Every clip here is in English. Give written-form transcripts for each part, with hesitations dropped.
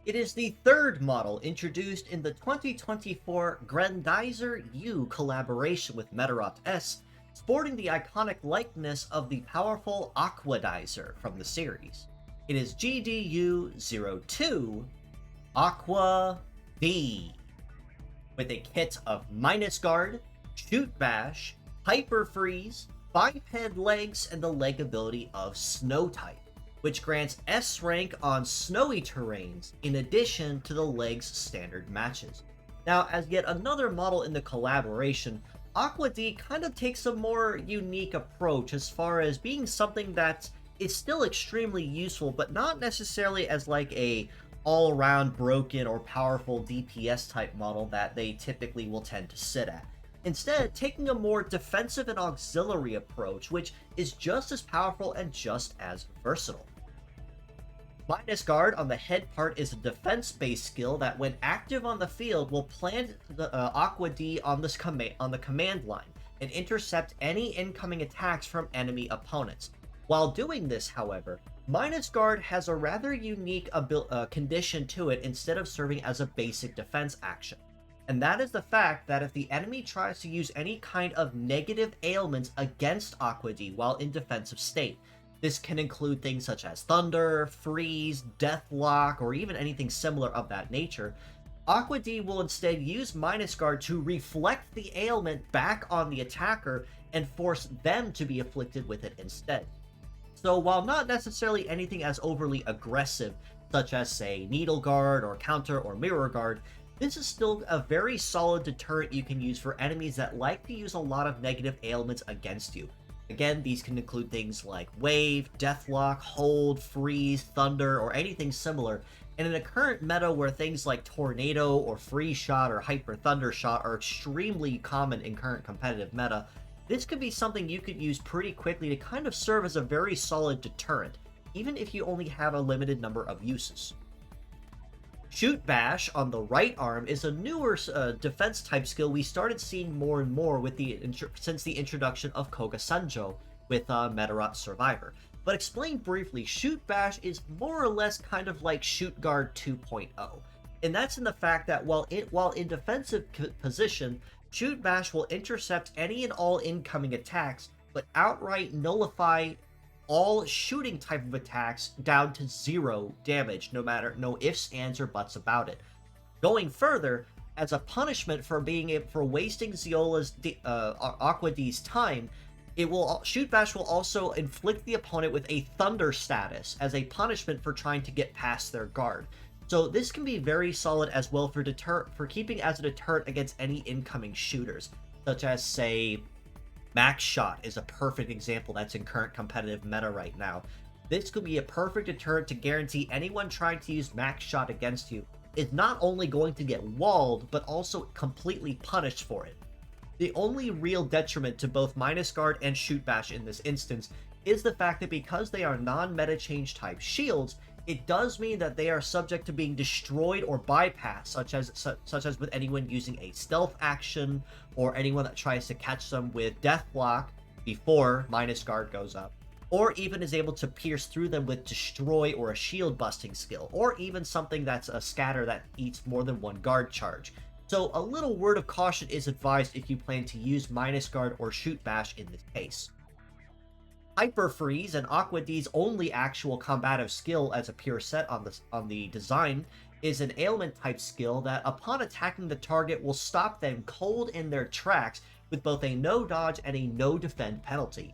It is the third model introduced in the 2024 Grendizer U collaboration with Medarot S, sporting the iconic likeness of the powerful Aquadizer from the series. It is GDU02 Aqua-D, with a kit of Minus Guard, Shoot Bash, Hyper Freeze, Biped Legs, and the leg ability of Snow type, which grants S rank on snowy terrains in addition to the legs standard matches. Now, as yet another model in the collaboration, Aqua-D kind of takes a more unique approach as far as being something that is still extremely useful, but not necessarily as like a all-around broken or powerful DPS type model that they typically will tend to sit at. Instead, taking a more defensive and auxiliary approach, which is just as powerful and just as versatile. Minus Guard on the head part is a defense-based skill that, when active on the field, will plant the Aqua-D on the command line and intercept any incoming attacks from enemy opponents. While doing this, however, Minus Guard has a rather unique condition to it instead of serving as a basic defense action. And that is the fact that if the enemy tries to use any kind of negative ailments against Aqua-D while in defensive state, this can include things such as Thunder, Freeze, Deathlock, or even anything similar of that nature, Aqua-D will instead use Minus Guard to reflect the ailment back on the attacker and force them to be afflicted with it instead. So while not necessarily anything as overly aggressive, such as say Needle Guard or Counter or Mirror Guard, this is still a very solid deterrent you can use for enemies that like to use a lot of negative ailments against you. Again, these can include things like Wave, Deathlock, Hold, Freeze, Thunder, or anything similar, and in a current meta where things like Tornado or Freeze Shot or Hyper Thunder Shot are extremely common in current competitive meta, this could be something you could use pretty quickly to kind of serve as a very solid deterrent, even if you only have a limited number of uses. Shoot Bash on the right arm is a newer defense type skill we started seeing more and more with since the introduction of Koga Sanjo with Medarot Survivor. But explained briefly, Shoot Bash is more or less kind of like Shoot Guard 2.0. And that's in the fact that while in defensive position, Shoot Bash will intercept any and all incoming attacks, but outright nullify all shooting type of attacks down to 0 damage, no ifs, ands, or buts about it. Going further, as a punishment for wasting Zeola's Aqua-D's time, Shoot Bash will also inflict the opponent with a Thunder status as a punishment for trying to get past their guard. So this can be very solid as well for keeping as a deterrent against any incoming shooters, such as, say, Max Shot is a perfect example that's in current competitive meta right now. This could be a perfect deterrent to guarantee anyone trying to use Max Shot against you is not only going to get walled, but also completely punished for it. The only real detriment to both Minus Guard and Shoot Bash in this instance is the fact that because they are non-meta change type shields, it does mean that they are subject to being destroyed or bypassed, such as with anyone using a stealth action, or anyone that tries to catch them with Deathlock before Minus Guard goes up, or even is able to pierce through them with Destroy or a shield busting skill, or even something that's a scatter that eats more than one guard charge. So a little word of caution is advised if you plan to use Minus Guard or Shoot Bash in this case. Hyper Freeze, and Aqua-D's only actual combative skill as a pure set on the design, is an ailment type skill that upon attacking the target will stop them cold in their tracks with both a no dodge and a no defend penalty.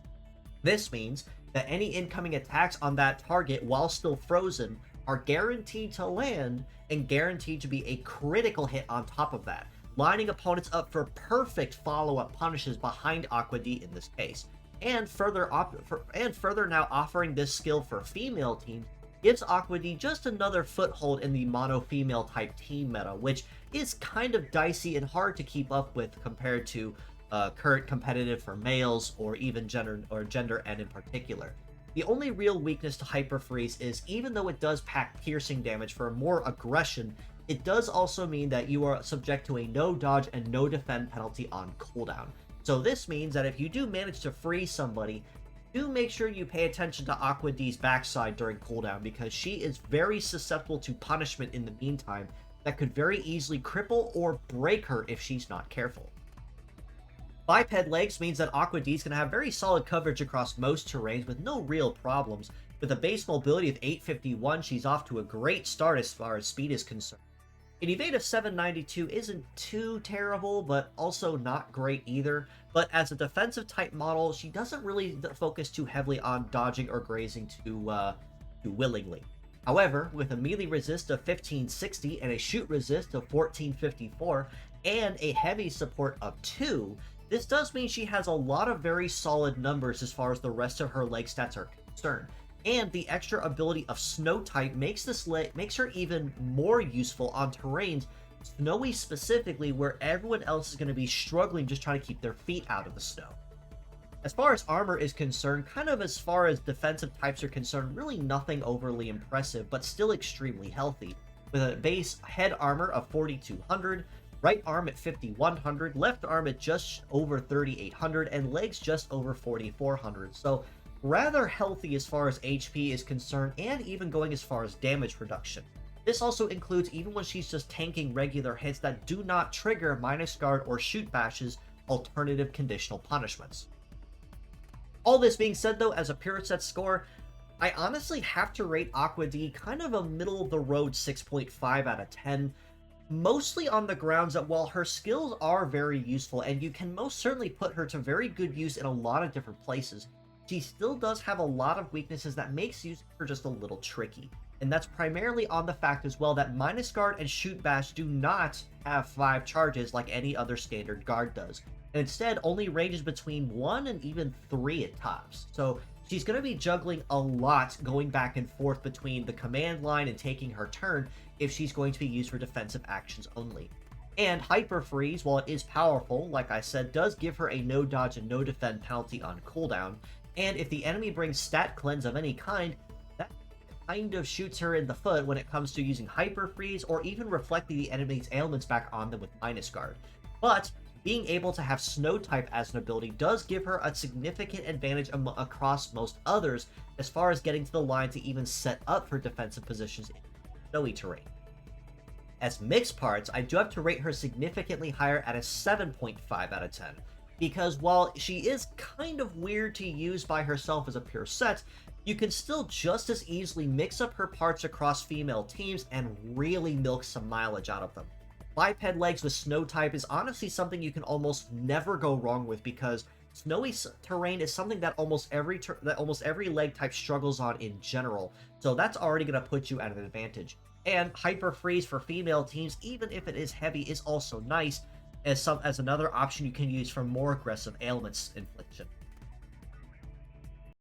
This means that any incoming attacks on that target while still frozen are guaranteed to land and guaranteed to be a critical hit on top of that, lining opponents up for perfect follow-up punishes behind Aqua-D in this case. And further now offering this skill for female teams gives Aqua-D just another foothold in the mono-female type team meta, which is kind of dicey and hard to keep up with compared to current competitive for males or even gender N in particular. The only real weakness to Hyper Freeze is, even though it does pack piercing damage for more aggression, it does also mean that you are subject to a no dodge and no defend penalty on cooldown. So this means that if you do manage to freeze somebody, do make sure you pay attention to Aqua-D's backside during cooldown, because she is very susceptible to punishment in the meantime that could very easily cripple or break her if she's not careful. Biped legs means that Aqua-D is going to have very solid coverage across most terrains with no real problems. With a base mobility of 851, she's off to a great start as far as speed is concerned. An evade of 792 isn't too terrible, but also not great either. But as a defensive type model, she doesn't really focus too heavily on dodging or grazing too willingly. However, with a melee resist of 1560 and a shoot resist of 1454 and a heavy support of 2, this does mean she has a lot of very solid numbers as far as the rest of her leg stats are concerned. And the extra ability of Snow type makes her even more useful on terrains, snowy specifically, where everyone else is going to be struggling just trying to keep their feet out of the snow. As far as armor is concerned, kind of as far as defensive types are concerned, really nothing overly impressive, but still extremely healthy. With a base head armor of 4200, right arm at 5100, left arm at just over 3800, and legs just over 4400. So rather healthy as far as HP is concerned, and even going as far as damage reduction. This also includes even when she's just tanking regular hits that do not trigger minus guard or shoot bash's alternative conditional punishments. All this being said though, as a pure set score, I honestly have to rate Aqua-D kind of a middle of the road 6.5 out of 10. Mostly on the grounds that while her skills are very useful and you can most certainly put her to very good use in a lot of different places, she still does have a lot of weaknesses that makes using her just a little tricky. And that's primarily on the fact as well that minus guard and shoot bash do not have 5 charges like any other standard guard does, and instead only ranges between 1 and even 3 at tops. So she's going to be juggling a lot going back and forth between the command line and taking her turn if she's going to be used for defensive actions only. And Hyper Freeze, while it is powerful, like I said, does give her a no dodge and no defend penalty on cooldown, and if the enemy brings stat cleanse of any kind, that kind of shoots her in the foot when it comes to using Hyper Freeze or even reflecting the enemy's ailments back on them with minus guard. But being able to have Snow type as an ability does give her a significant advantage across most others as far as getting to the line to even set up for defensive positions in snowy terrain. As mixed parts, I do have to rate her significantly higher at a 7.5 out of 10. Because while she is kind of weird to use by herself as a pure set, you can still just as easily mix up her parts across female teams and really milk some mileage out of them. Biped legs with Snow type is honestly something you can almost never go wrong with, because snowy terrain is something that almost every leg type struggles on in general, so that's already going to put you at an advantage. And Hyper Freeze for female teams, even if it is heavy, is also nice as another option you can use for more aggressive ailments infliction.